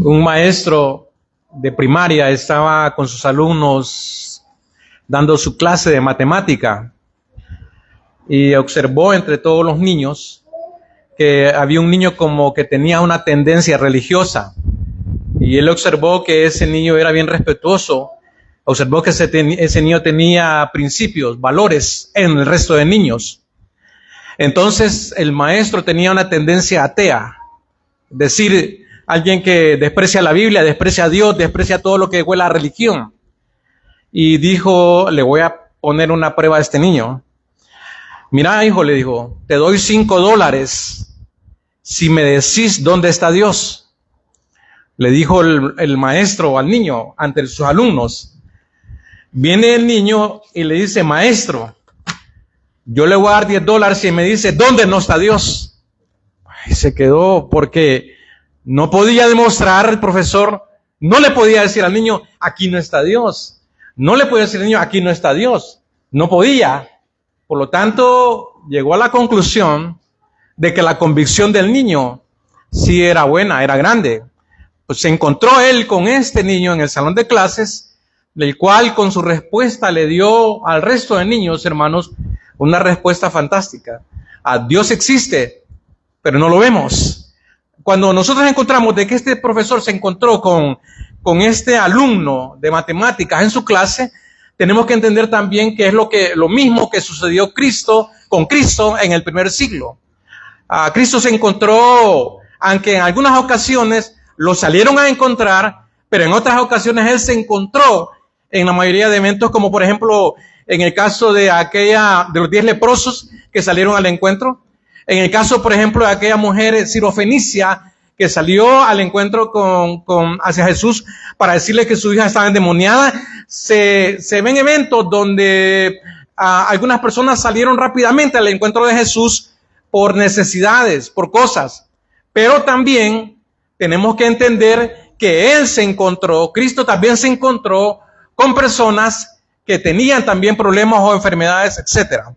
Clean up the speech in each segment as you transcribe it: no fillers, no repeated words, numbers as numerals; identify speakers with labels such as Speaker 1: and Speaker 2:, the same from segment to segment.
Speaker 1: Un maestro de primaria estaba con sus alumnos dando su clase de matemática y observó entre todos los niños que había un niño como que tenía una tendencia religiosa, y él observó que ese niño era bien respetuoso, observó que ese niño tenía principios, valores en el resto de niños. Entonces el maestro tenía una tendencia atea, es decir, alguien que desprecia la Biblia, desprecia a Dios, desprecia todo lo que huele a religión. Y dijo, le voy a poner una prueba a este niño. Mira, hijo, le dijo, te doy $5 si me decís dónde está Dios. Le dijo el maestro al niño ante sus alumnos. Viene el niño y le dice, maestro, yo le voy a dar $10 si me dice dónde no está Dios. Y se quedó porque no podía demostrar, el profesor no le podía decir al niño, aquí no está Dios. No le podía decir al niño, aquí no está Dios. No podía. Por lo tanto, llegó a la conclusión de que la convicción del niño sí era buena, era grande. Pues se encontró él con este niño en el salón de clases, del cual con su respuesta le dio al resto de niños, hermanos, una respuesta fantástica. Dios existe, pero no lo vemos. Cuando nosotros encontramos de que este profesor se encontró con este alumno de matemáticas en su clase, tenemos que entender también que es lo mismo que sucedió con Cristo en el primer siglo. Cristo se encontró, aunque en algunas ocasiones lo salieron a encontrar, pero en otras ocasiones él se encontró en la mayoría de eventos, como por ejemplo en el caso de los 10 leprosos que salieron al encuentro, en el caso por ejemplo de aquella mujer sirofenicia que salió al encuentro hacia Jesús para decirle que su hija estaba endemoniada. Se ven eventos donde algunas personas salieron rápidamente al encuentro de Jesús por necesidades, por cosas, pero también tenemos que entender que Cristo también se encontró con personas que tenían también problemas o enfermedades, etcétera.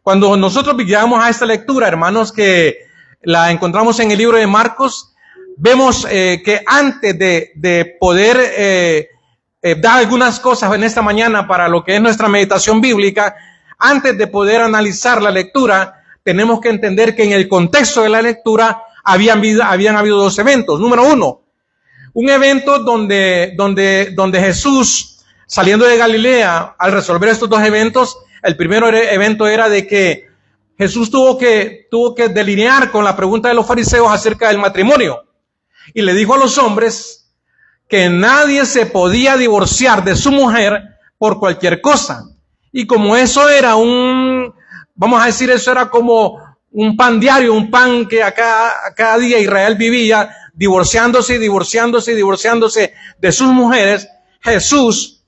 Speaker 1: Cuando nosotros llegamos a esta lectura, hermanos, que la encontramos en el libro de Marcos, vemos que antes de poder dar algunas cosas en esta mañana para lo que es nuestra meditación bíblica, antes de poder analizar la lectura, tenemos que entender que en el contexto de la lectura habían habido dos eventos. Número uno, un evento donde Jesús, saliendo de Galilea, al resolver estos dos eventos, el primer evento era de que Jesús tuvo que delinear con la pregunta de los fariseos acerca del matrimonio. Y le dijo a los hombres que nadie se podía divorciar de su mujer por cualquier cosa. Y como eso era eso era como un pan diario, un pan que a cada día Israel vivía, divorciándose de sus mujeres, Jesús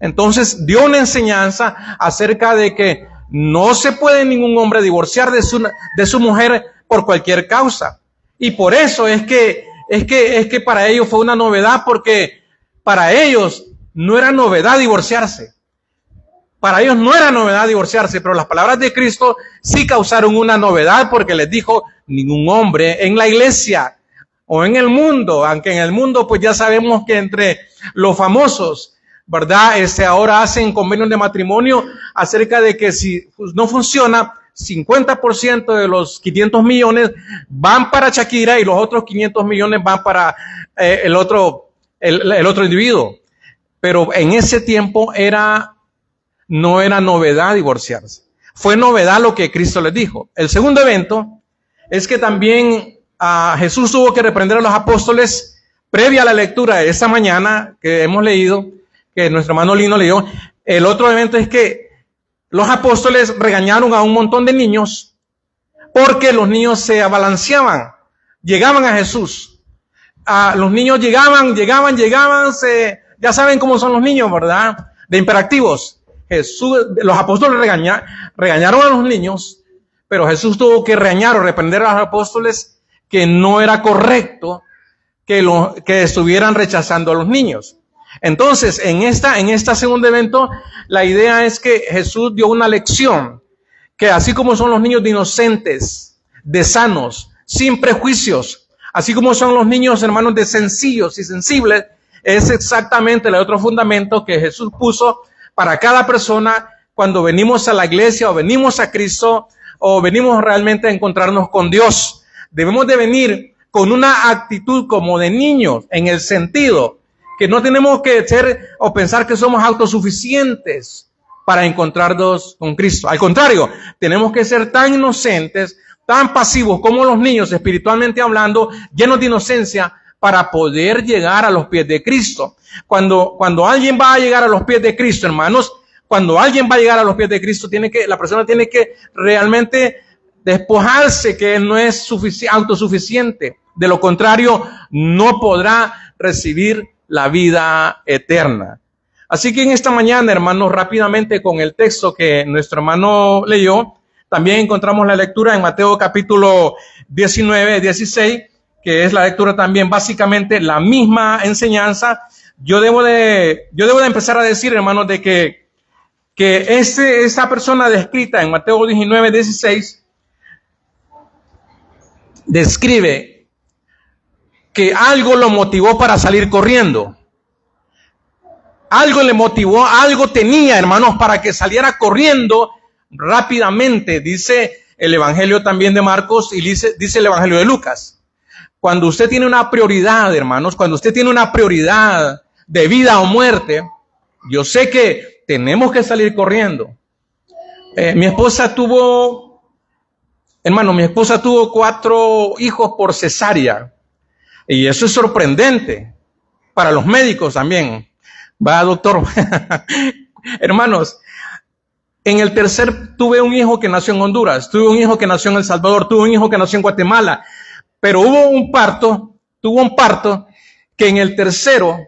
Speaker 1: entonces dio una enseñanza acerca de que no se puede ningún hombre divorciar de su mujer por cualquier causa. Y por eso es que para ellos fue una novedad, porque para ellos no era novedad divorciarse. Para ellos no era novedad divorciarse, pero las palabras de Cristo sí causaron una novedad, porque les dijo, ningún hombre en la iglesia o en el mundo, aunque en el mundo pues ya sabemos que entre los famosos, ¿verdad? Ahora hacen convenios de matrimonio acerca de que si no funciona, 50% de los 500 millones van para Shakira y los otros 500 millones van para el otro individuo. Pero en ese tiempo no era novedad divorciarse. Fue novedad lo que Cristo les dijo. El segundo evento es que también Jesús tuvo que reprender a los apóstoles previa a la lectura de esta mañana que hemos leído, que nuestro hermano Lino leyó. El otro evento es que los apóstoles regañaron a un montón de niños porque los niños se abalanceaban, llegaban a Jesús. Los niños llegaban, ya saben cómo son los niños, ¿verdad? De imperativos. Los apóstoles regañaron a los niños, pero Jesús tuvo que regañar o reprender a los apóstoles que no era correcto que estuvieran rechazando a los niños. Entonces, en este segundo evento, la idea es que Jesús dio una lección, que así como son los niños de inocentes, de sanos, sin prejuicios, así como son los niños, hermanos, de sencillos y sensibles, es exactamente el otro fundamento que Jesús puso para cada persona cuando venimos a la iglesia o venimos a Cristo o venimos realmente a encontrarnos con Dios. Debemos de venir con una actitud como de niños, en el sentido que no tenemos que ser o pensar que somos autosuficientes para encontrarnos con Cristo. Al contrario, tenemos que ser tan inocentes, tan pasivos como los niños, espiritualmente hablando, llenos de inocencia, para poder llegar a los pies de Cristo. Cuando alguien va a llegar a los pies de Cristo, hermanos, cuando alguien va a llegar a los pies de Cristo, la persona tiene que realmente despojarse que él no es autosuficiente. De lo contrario, no podrá recibir la vida eterna. Así que en esta mañana, hermanos, rápidamente con el texto que nuestro hermano leyó, también encontramos la lectura en Mateo capítulo 19, 16, que es la lectura también básicamente la misma enseñanza. Yo debo de empezar a decir, hermanos, de que esta persona descrita en Mateo 19, 16, describe que algo lo motivó para salir corriendo. Algo le motivó, algo tenía, hermanos, para que saliera corriendo rápidamente. Dice el Evangelio también de Marcos y dice el Evangelio de Lucas. Cuando usted tiene una prioridad, hermanos, cuando usted tiene una prioridad de vida o muerte, yo sé que tenemos que salir corriendo. Mi esposa tuvo 4 hijos por cesárea. Y eso es sorprendente para los médicos también. Va, doctor. Hermanos, en el tercer tuve un hijo que nació en Honduras, tuve un hijo que nació en El Salvador, tuve un hijo que nació en Guatemala. Pero tuvo un parto que en el tercera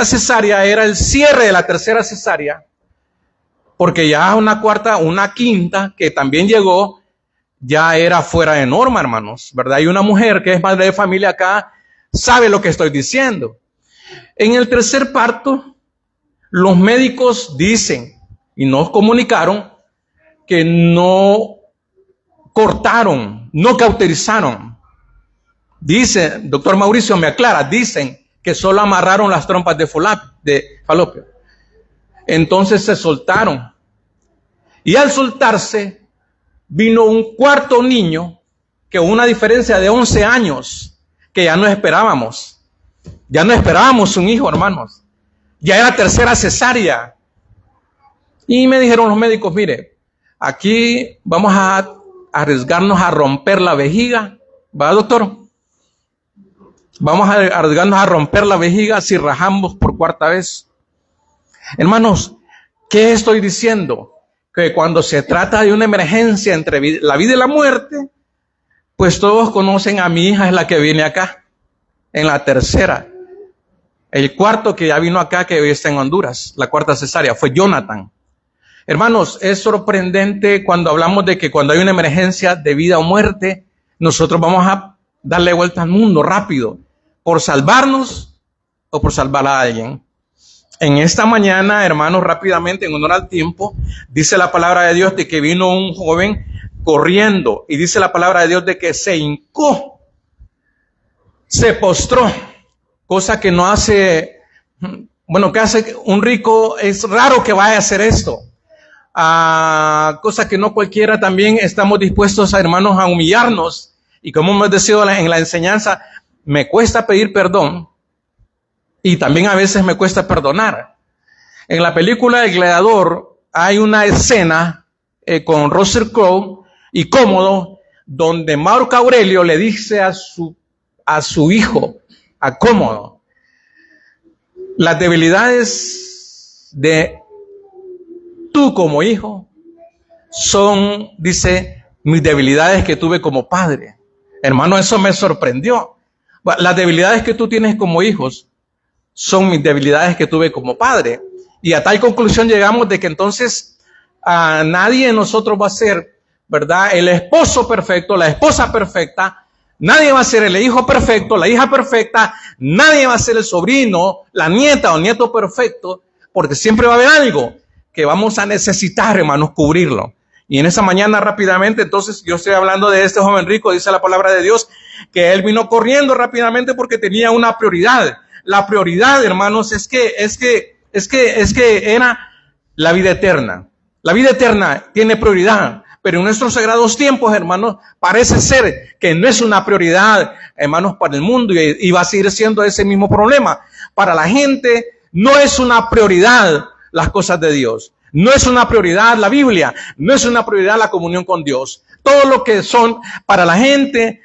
Speaker 1: cesárea, era el cierre de la tercera cesárea, porque ya una quinta que también llegó, ya era fuera de norma, hermanos, ¿verdad? Y una mujer que es madre de familia acá sabe lo que estoy diciendo. En el tercer parto, los médicos dicen y nos comunicaron que no cortaron, no cauterizaron. Dice, doctor Mauricio me aclara, dicen que solo amarraron las trompas de falopio. Entonces se soltaron. Y al soltarse, vino un cuarto niño, que una diferencia de 11 años, que ya no esperábamos. Ya no esperábamos un hijo, hermanos. Ya era tercera cesárea. Y me dijeron los médicos, mire, aquí vamos a arriesgarnos a romper la vejiga. ¿Va, doctor? Vamos a arriesgarnos a romper la vejiga si rajamos por cuarta vez. Hermanos, ¿qué estoy diciendo? Que cuando se trata de una emergencia entre la vida y la muerte, pues todos conocen a mi hija, es la que viene acá, en la tercera. El cuarto que ya vino acá, que hoy está en Honduras, la cuarta cesárea, fue Jonathan. Hermanos, es sorprendente cuando hablamos de que cuando hay una emergencia de vida o muerte, nosotros vamos a darle vuelta al mundo rápido, por salvarnos o por salvar a alguien. En esta mañana, hermanos, rápidamente, en honor al tiempo, dice la palabra de Dios de que vino un joven corriendo, y dice la palabra de Dios de que se hincó, se postró, cosa que no hace, que hace un rico. Es raro que vaya a hacer esto. Cosa que no cualquiera. También estamos dispuestos, hermanos, a humillarnos, y como hemos decidido en la enseñanza, me cuesta pedir perdón y también a veces me cuesta perdonar. En la película El Gladiador hay una escena con Russell Crowe y Cómodo, donde Marco Aurelio le dice a su hijo, a Cómodo, las debilidades de tú como hijo son, dice, mis debilidades que tuve como padre. Hermano, eso me sorprendió. Las debilidades que tú tienes como hijos son mis debilidades que tuve como padre. Y a tal conclusión llegamos de que entonces nadie de nosotros va a ser, ¿verdad?, el esposo perfecto, la esposa perfecta. Nadie va a ser el hijo perfecto, la hija perfecta. Nadie va a ser el sobrino, la nieta o nieto perfecto, porque siempre va a haber algo que vamos a necesitar, hermanos, cubrirlo. Y en esa mañana rápidamente, entonces yo estoy hablando de este joven rico, dice la palabra de Dios, que él vino corriendo rápidamente porque tenía una prioridad. La prioridad, hermanos, es que era la vida eterna. La vida eterna tiene prioridad, pero en nuestros sagrados tiempos, hermanos, parece ser que no es una prioridad, hermanos, para el mundo, y va a seguir siendo ese mismo problema. Para la gente no es una prioridad las cosas de Dios. No es una prioridad la Biblia, no es una prioridad la comunión con Dios. Todo lo que son para la gente,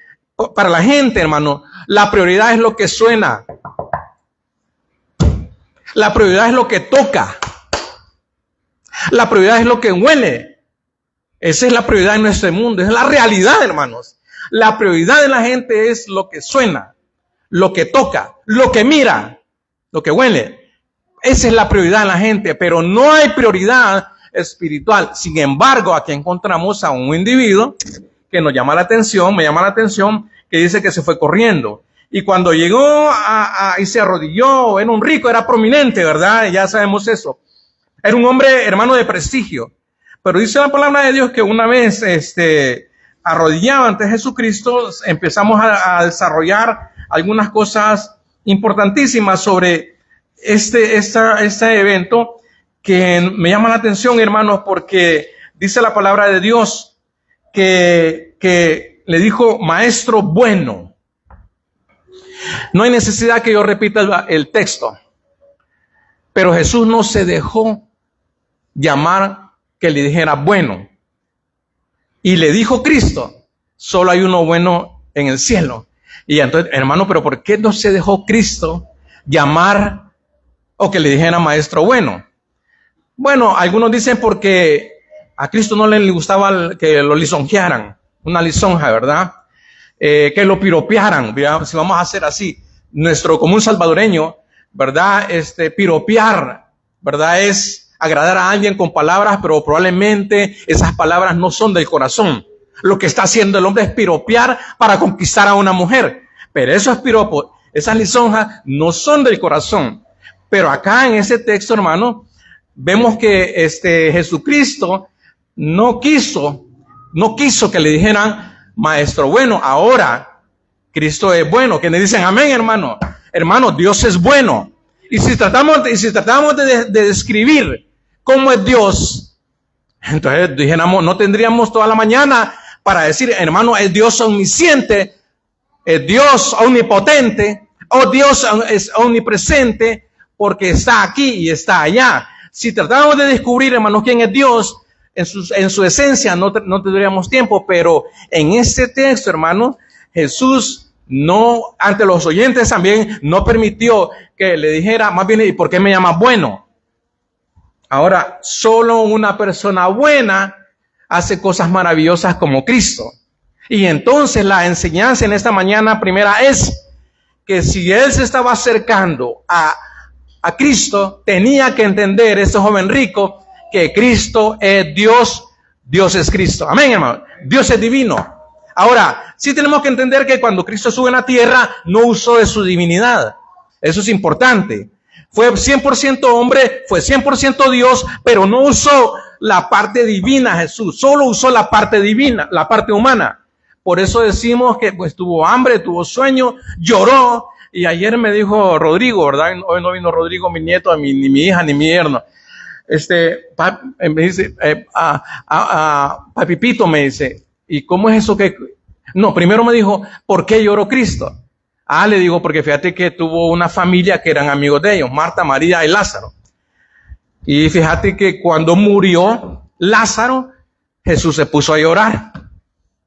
Speaker 1: hermano, la prioridad es lo que suena. La prioridad es lo que toca. La prioridad es lo que huele. Esa es la prioridad en nuestro mundo, es la realidad, hermanos. La prioridad de la gente es lo que suena, lo que toca, lo que mira, lo que huele. Esa es la prioridad de la gente, pero no hay prioridad espiritual. Sin embargo, aquí encontramos a un individuo que nos llama la atención, me llama la atención, que dice que se fue corriendo. Y cuando llegó y se arrodilló, era un rico, era prominente, ¿verdad? Ya sabemos eso. Era un hombre, hermano, de prestigio. Pero dice la palabra de Dios que una vez arrodillado ante Jesucristo, empezamos a desarrollar algunas cosas importantísimas sobre este evento que me llama la atención, hermanos, porque dice la palabra de Dios que le dijo, maestro bueno. No hay necesidad que yo repita el texto, pero Jesús no se dejó llamar que le dijera bueno. Y le dijo Cristo, solo hay uno bueno en el cielo. Y entonces, hermano, pero ¿por qué no se dejó Cristo llamar o que le dijera maestro bueno? Bueno, algunos dicen porque a Cristo no le gustaba que lo lisonjearan, una lisonja, ¿verdad? Que lo piropearan, ¿verdad? Si vamos a hacer así, nuestro común salvadoreño, ¿verdad? Piropear, ¿verdad? Es agradar a alguien con palabras, pero probablemente esas palabras no son del corazón. Lo que está haciendo el hombre es piropear para conquistar a una mujer, pero esos piropos, esas lisonjas no son del corazón. Pero acá en ese texto, hermano, vemos que Jesucristo no quiso que le dijeran maestro bueno. Ahora Cristo es bueno. Que le dicen amén, hermano. Hermano, Dios es bueno. Y si tratamos de describir cómo es Dios, entonces dijéramos, no tendríamos toda la mañana para decir, hermano, es Dios omnisciente, es Dios omnipotente, o Dios es omnipresente, porque está aquí y está allá. Si tratamos de descubrir, hermanos, quién es Dios en su esencia, no tendríamos tiempo, pero en este texto, hermanos, Jesús no, ante los oyentes también, no permitió que le dijera, más bien, ¿y por qué me llamas bueno? Ahora, solo una persona buena hace cosas maravillosas como Cristo. Y entonces la enseñanza en esta mañana primera es que si él se estaba acercando a Cristo, tenía que entender, este joven rico, que Cristo es Dios, Dios es Cristo. Amén, hermano. Dios es divino. Ahora, sí tenemos que entender que cuando Cristo sube a la tierra, no usó de su divinidad. Eso es importante. Fue 100% hombre, fue 100% Dios, pero no usó la parte divina Jesús. Solo usó la parte divina, la parte humana. Por eso decimos que pues tuvo hambre, tuvo sueño, lloró. Y ayer me dijo Rodrigo, ¿verdad? Hoy no vino Rodrigo, mi nieto, ni mi hija, ni mi yerno. Me dice, Papipito me dice, ¿y cómo es eso que...? No, primero me dijo, ¿por qué lloró Cristo? Le digo, porque fíjate que tuvo una familia que eran amigos de ellos, Marta, María y Lázaro. Y fíjate que cuando murió Lázaro, Jesús se puso a llorar,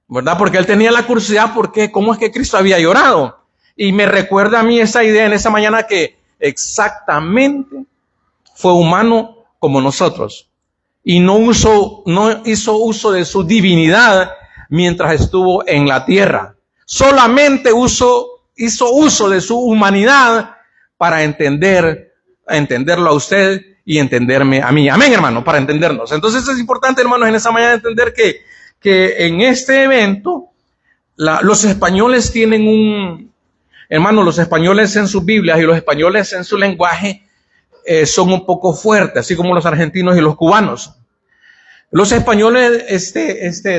Speaker 1: ¿verdad? Porque él tenía la curiosidad, ¿cómo es que Cristo había llorado? Y me recuerda a mí esa idea en esa mañana que exactamente fue humano como nosotros. Y no hizo uso de su divinidad mientras estuvo en la tierra. Solamente hizo uso de su humanidad para entenderlo a usted y entenderme a mí. Amén, hermano, para entendernos. Entonces es importante, hermanos, en esa mañana entender que en este evento los españoles tienen los españoles en sus Biblias y los españoles en su lenguaje son un poco fuertes, así como los argentinos y los cubanos. Los españoles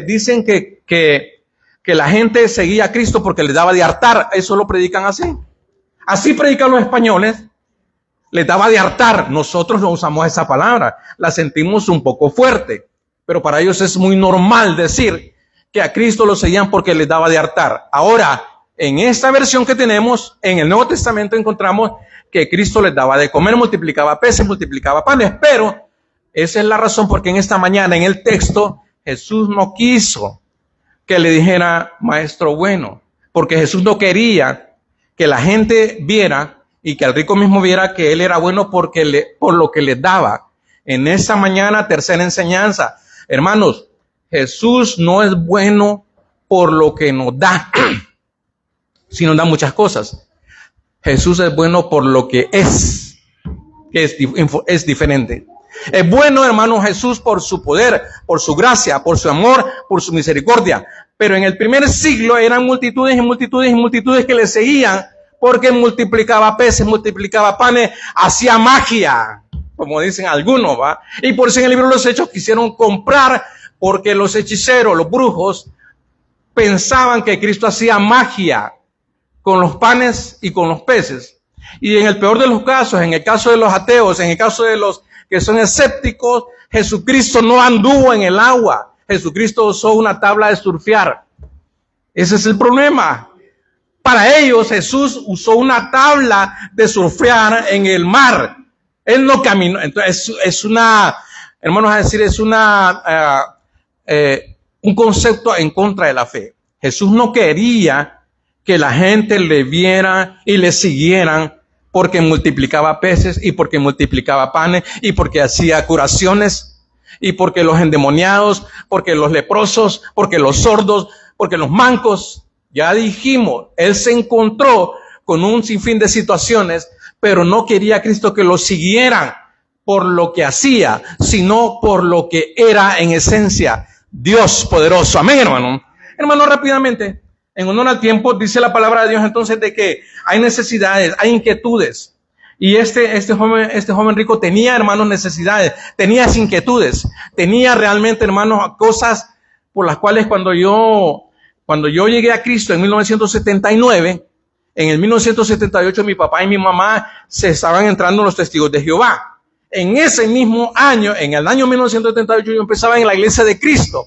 Speaker 1: dicen que que la gente seguía a Cristo porque les daba de hartar. Eso lo predican así. Así predican los españoles. Les daba de hartar. Nosotros no usamos esa palabra. La sentimos un poco fuerte. Pero para ellos es muy normal decir que a Cristo lo seguían porque les daba de hartar. Ahora, en esta versión que tenemos, en el Nuevo Testamento encontramos que Cristo les daba de comer, multiplicaba peces, multiplicaba panes. Pero esa es la razón porque en esta mañana, en el texto, Jesús no quiso que le dijera maestro bueno, porque Jesús no quería que la gente viera y que el rico mismo viera que él era bueno por lo que les daba. En esta mañana, tercera enseñanza, hermanos, Jesús no es bueno por lo que nos da, si nos da muchas cosas. Jesús es bueno por lo que es diferente. Es bueno, hermano Jesús, por su poder, por su gracia, por su amor, por su misericordia. Pero en el primer siglo eran multitudes y multitudes y multitudes que le seguían porque multiplicaba peces, multiplicaba panes, hacía magia, como dicen algunos, ¿va? Y por eso en el libro de los Hechos quisieron comprar, porque los hechiceros, los brujos, pensaban que Cristo hacía magia con los panes y con los peces. Y en el peor de los casos, en el caso de los ateos, en el caso de los que son escépticos, Jesucristo no anduvo en el agua. Jesucristo usó una tabla de surfear. Ese es el problema. Para ellos, Jesús usó una tabla de surfear en el mar. Él no caminó. Entonces, es una, hermanos, a decir, es una, un concepto en contra de la fe. Jesús no quería que la gente le viera y le siguieran porque multiplicaba peces y porque multiplicaba panes y porque hacía curaciones y porque los endemoniados, porque los leprosos, porque los sordos, porque los mancos. Ya dijimos, él se encontró con un sinfín de situaciones, pero no quería a Cristo que lo siguieran por lo que hacía, sino por lo que era en esencia, Dios poderoso. Amén, hermano. Hermano, rápidamente, en honor al tiempo, dice la palabra de Dios entonces de que hay necesidades, hay inquietudes. Y este joven rico tenía, hermanos, necesidades, tenía inquietudes, tenía realmente, hermanos, cosas por las cuales cuando yo llegué a Cristo en 1979, en el 1978 mi papá y mi mamá se estaban entrando en los testigos de Jehová. En ese mismo año, en el año 1978, yo empezaba en la iglesia de Cristo.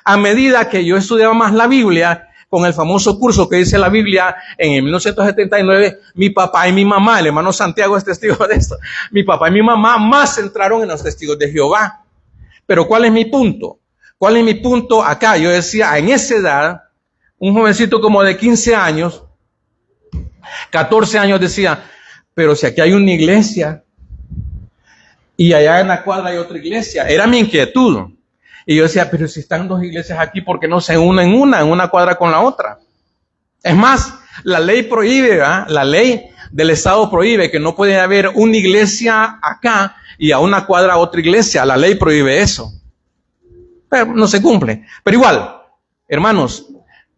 Speaker 1: A medida que yo estudiaba más la Biblia, con el famoso curso que dice la Biblia, en el 1979, mi papá y mi mamá, el hermano Santiago es testigo de esto, mi papá y mi mamá más entraron en los testigos de Jehová. Pero ¿cuál es mi punto? ¿Cuál es mi punto acá? Yo decía, en esa edad, un jovencito como de 15 años, 14 años decía, pero si aquí hay una iglesia y allá en la cuadra hay otra iglesia, era mi inquietud. Y yo decía, pero si están dos iglesias aquí, ¿por qué no se unen en una cuadra con la otra? Es más, la ley prohíbe, ¿verdad? La ley del Estado prohíbe que no puede haber una iglesia acá y a una cuadra otra iglesia. La ley prohíbe eso. Pero no se cumple. Pero igual, hermanos,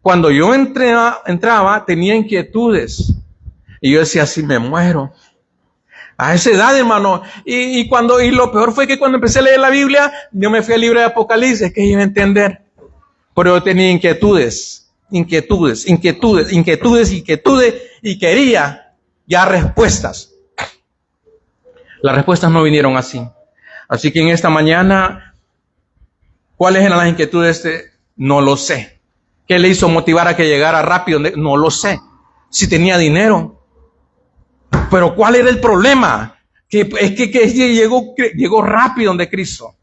Speaker 1: cuando yo entraba, tenía inquietudes. Y yo decía, si me muero. A esa edad, hermano. Y lo peor fue que cuando empecé a leer la Biblia, yo me fui al libro de Apocalipsis, que iba a entender. Pero yo tenía inquietudes, y quería ya respuestas. Las respuestas no vinieron así. Así que en esta mañana, ¿cuáles eran las inquietudes? No lo sé. ¿Qué le hizo motivar a que llegara rápido? No lo sé. Si tenía dinero. Pero ¿cuál era el problema? Que llegó rápido donde Cristo.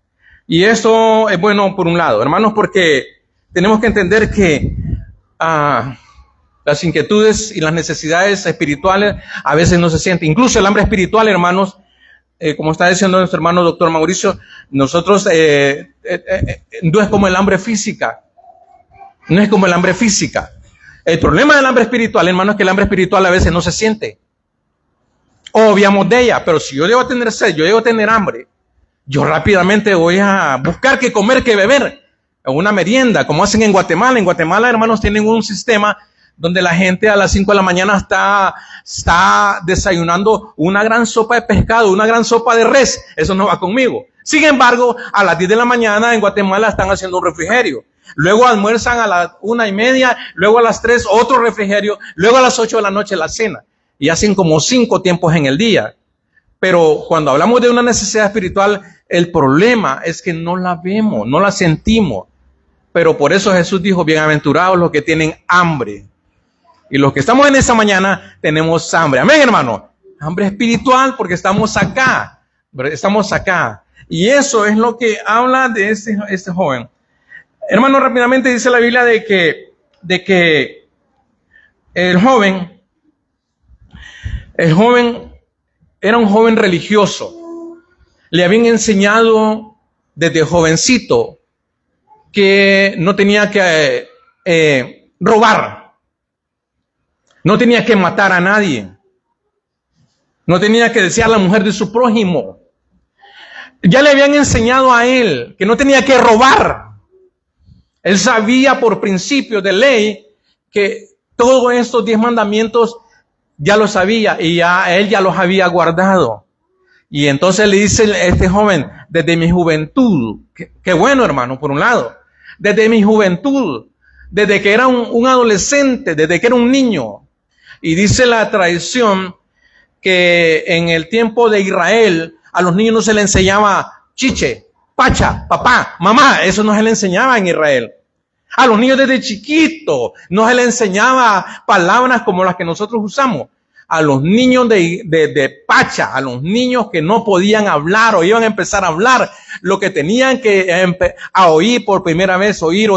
Speaker 1: Y eso es bueno por un lado, hermanos, porque tenemos que entender que las inquietudes y las necesidades espirituales a veces no se sienten. Incluso el hambre espiritual, hermanos, como está diciendo nuestro hermano doctor Mauricio, nosotros no es como el hambre física. No es como el hambre física. El problema del hambre espiritual, hermanos, es que el hambre espiritual a veces no se siente. Obviamos de ella, pero si yo llego a tener sed, yo llego a tener hambre, yo rápidamente voy a buscar qué comer, qué beber, una merienda, como hacen en Guatemala. En Guatemala, hermanos, tienen un sistema donde la gente a las 5 de la mañana está desayunando una gran sopa de pescado, una gran sopa de res. Eso no va conmigo. Sin embargo, a las 10 de la mañana en Guatemala están haciendo un refrigerio. luego almuerzan a las 1:30, luego a las 3 otro refrigerio, luego a las 8 de la noche la cena. Y hacen como 5 tiempos en el día. Pero cuando hablamos de una necesidad espiritual, el problema es que no la vemos, no la sentimos. Pero por eso Jesús dijo, bienaventurados los que tienen hambre. Y los que estamos en esta mañana tenemos hambre. Amén, hermano. Hambre espiritual porque estamos acá. Estamos acá. Y eso es lo que habla de este joven. Hermano, rápidamente dice la Biblia de que el joven era un joven religioso. Le habían enseñado desde jovencito que no tenía que robar, no tenía que matar a nadie, no tenía que desear la mujer de su prójimo. Ya le habían enseñado a él que no tenía que robar. Él sabía por principio de ley que todos estos 10 mandamientos ya lo sabía y él ya los había guardado. Y entonces le dice este joven, desde mi juventud, qué bueno, hermano, por un lado, desde mi juventud, desde que era un adolescente, desde que era un niño. Y dice la tradición que en el tiempo de Israel a los niños no se les enseñaba chiche, pacha, papá, mamá, eso no se les enseñaba en Israel. A los niños desde chiquito no se les enseñaba palabras como las que nosotros usamos. A los niños de pacha, a los niños que no podían hablar o iban a empezar a hablar, lo que tenían que a oír por primera vez, oír,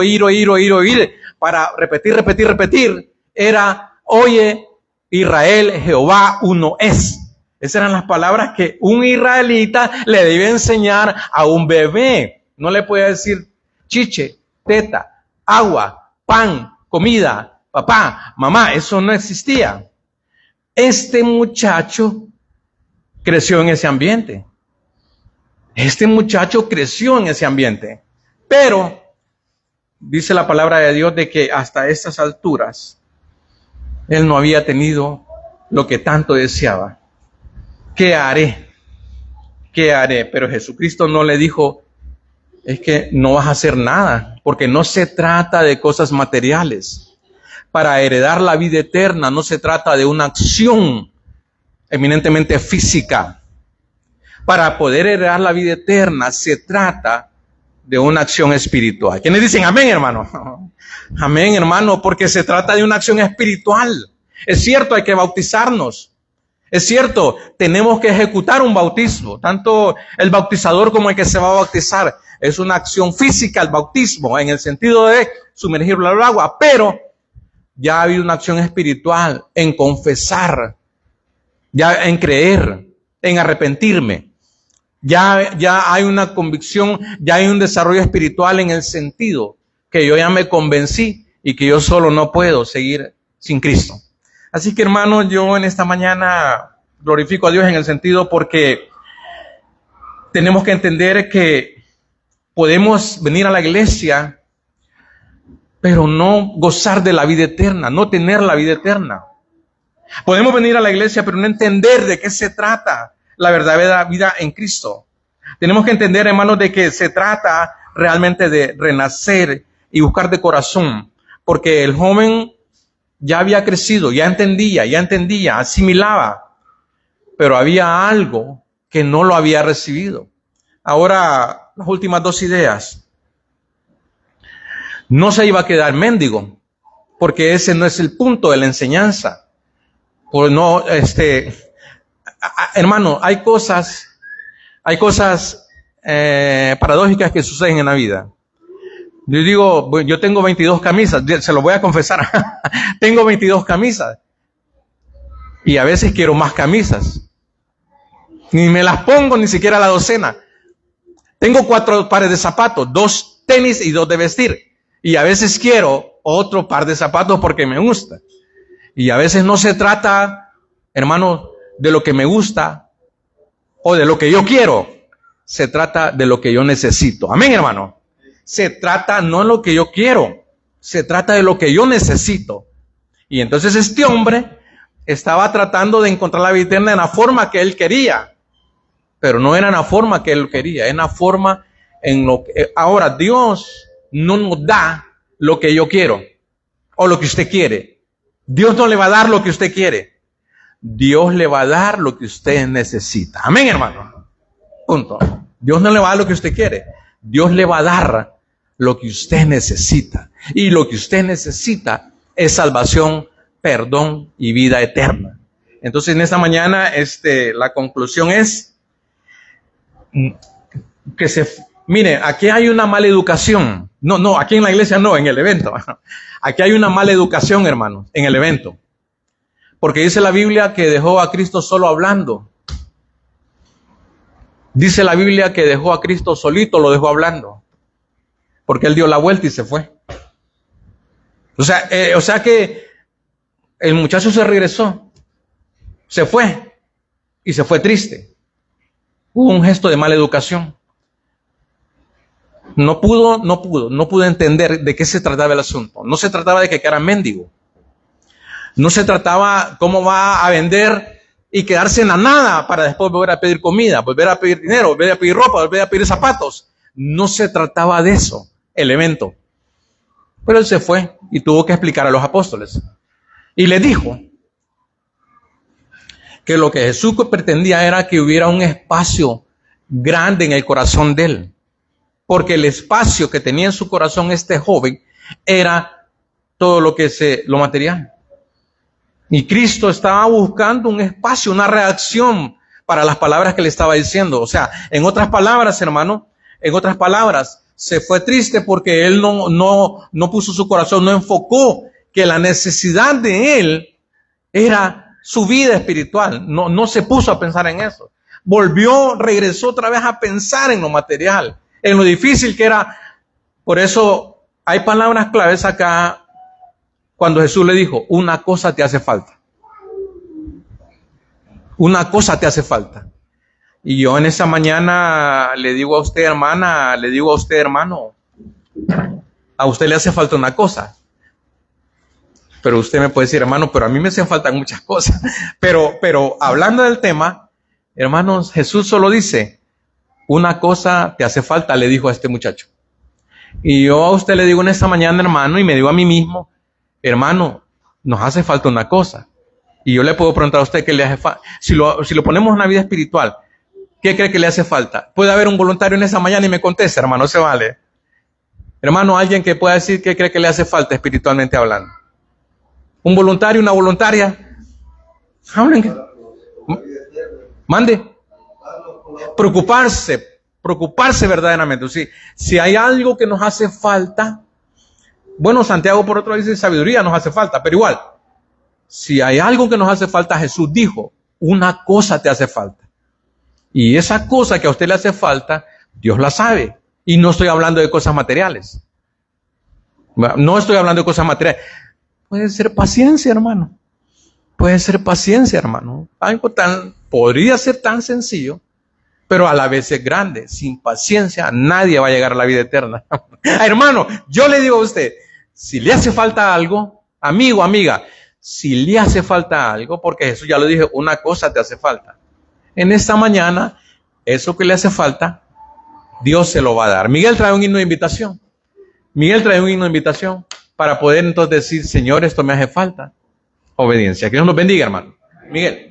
Speaker 1: para repetir, era, oye, Israel, Jehová uno es. Esas eran las palabras que un israelita le debe enseñar a un bebé. No le puede decir chiche, teta, agua, pan, comida, papá, mamá, eso no existía. Este muchacho creció en ese ambiente. Pero dice la palabra de Dios de que hasta estas alturas él no había tenido lo que tanto deseaba. ¿Qué haré? Pero Jesucristo no le dijo, es que no vas a hacer nada, porque no se trata de cosas materiales. Para heredar la vida eterna no se trata de una acción eminentemente física. Para poder heredar la vida eterna se trata de una acción espiritual. ¿Quiénes dicen amén, hermano? Amén, hermano, porque se trata de una acción espiritual. Es cierto, hay que bautizarnos. Es cierto, tenemos que ejecutar un bautismo. Tanto el bautizador como el que se va a bautizar. Es una acción física el bautismo, en el sentido de sumergirlo al agua, pero ya ha habido una acción espiritual en confesar, ya en creer, en arrepentirme. Ya hay una convicción, ya hay un desarrollo espiritual en el sentido que yo ya me convencí y que yo solo no puedo seguir sin Cristo. Así que, hermano, yo en esta mañana glorifico a Dios en el sentido porque tenemos que entender que podemos venir a la iglesia pero no gozar de la vida eterna, no tener la vida eterna. Podemos venir a la iglesia, pero no entender de qué se trata la verdadera vida en Cristo. Tenemos que entender, hermanos, de que se trata realmente de renacer y buscar de corazón, porque el joven ya había crecido, ya entendía, asimilaba, pero había algo que no lo había recibido. Ahora, las últimas 2 ideas. No se iba a quedar mendigo, porque ese no es el punto de la enseñanza. Pues no, hermano, hay cosas paradójicas que suceden en la vida. Yo digo, yo tengo 22 camisas, se lo voy a confesar. Tengo 22 camisas. Y a veces quiero más camisas. Ni me las pongo ni siquiera la docena. Tengo 4 pares de zapatos, 2 tenis y 2 de vestir. Y a veces quiero otro par de zapatos porque me gusta. Y a veces no se trata, hermano, de lo que me gusta o de lo que yo quiero. Se trata de lo que yo necesito. Amén, hermano. Se trata no de lo que yo quiero. Se trata de lo que yo necesito. Y entonces este hombre estaba tratando de encontrar la vida eterna en la forma que él quería. Pero no era en la forma que él quería. En la forma en lo que... Ahora, Dios no nos da lo que yo quiero o lo que usted quiere. Dios no le va a dar lo que usted quiere. Dios le va a dar lo que usted necesita. Amén, hermano. Punto. Dios no le va a dar lo que usted quiere. Dios le va a dar lo que usted necesita. Y lo que usted necesita es salvación, perdón y vida eterna. Entonces, en esta mañana, la conclusión es que mire, aquí hay una mala educación. No, aquí en la iglesia no, en el evento. Aquí hay una mala educación, hermanos, en el evento. Porque dice la Biblia que dejó a Cristo solo hablando. Dice la Biblia que dejó a Cristo solito, lo dejó hablando. Porque Él dio la vuelta y se fue. O sea que el muchacho se regresó. Se fue. Y se fue triste. Hubo un gesto de mala educación. No pudo entender de qué se trataba el asunto. No se trataba de que era mendigo. No se trataba cómo va a vender y quedarse en la nada para después volver a pedir comida, volver a pedir dinero, volver a pedir ropa, volver a pedir zapatos. No se trataba de eso, el evento. Pero él se fue y tuvo que explicar a los apóstoles. Y les dijo que lo que Jesús pretendía era que hubiera un espacio grande en el corazón de él. Porque el espacio que tenía en su corazón este joven era todo lo material. Y Cristo estaba buscando un espacio, una reacción para las palabras que le estaba diciendo. O sea, en otras palabras, hermano, se fue triste porque él no puso su corazón, no enfocó que la necesidad de él era su vida espiritual. No se puso a pensar en eso. Regresó otra vez a pensar en lo material, en lo difícil que era. Por eso hay palabras claves acá. Cuando Jesús le dijo, una cosa te hace falta. Una cosa te hace falta. Y yo en esa mañana le digo a usted, hermana, le digo a usted, hermano, a usted le hace falta una cosa. Pero usted me puede decir, hermano, pero a mí me hacen falta muchas cosas. Pero hablando del tema, hermanos, Jesús solo dice, una cosa te hace falta, le dijo a este muchacho. Y yo a usted le digo en esta mañana, hermano, y me digo a mí mismo, hermano, nos hace falta una cosa. Y yo le puedo preguntar a usted qué le hace falta. Si lo ponemos en una vida espiritual, ¿qué cree que le hace falta? Puede haber un voluntario en esa mañana y me conteste, hermano, se vale. Hermano, alguien que pueda decir qué cree que le hace falta espiritualmente hablando. Un voluntario, una voluntaria. Hablen. Mande. Preocuparse verdaderamente. Si hay algo que nos hace falta, bueno, Santiago por otro lado dice sabiduría nos hace falta, pero igual, si hay algo que nos hace falta, Jesús dijo, una cosa te hace falta. Y esa cosa que a usted le hace falta, Dios la sabe. Y no estoy hablando de cosas materiales. No estoy hablando de cosas materiales. Puede ser paciencia, hermano. Puede ser paciencia, hermano. Podría ser tan sencillo, pero a la vez es grande. Sin paciencia nadie va a llegar a la vida eterna. Hermano, yo le digo a usted, si le hace falta algo, amigo, amiga, si le hace falta algo, porque Jesús ya lo dije, una cosa te hace falta. En esta mañana, eso que le hace falta, Dios se lo va a dar. Miguel trae un himno de invitación. Para poder entonces decir, Señor, esto me hace falta. Obediencia. Que Dios nos bendiga, hermano. Miguel.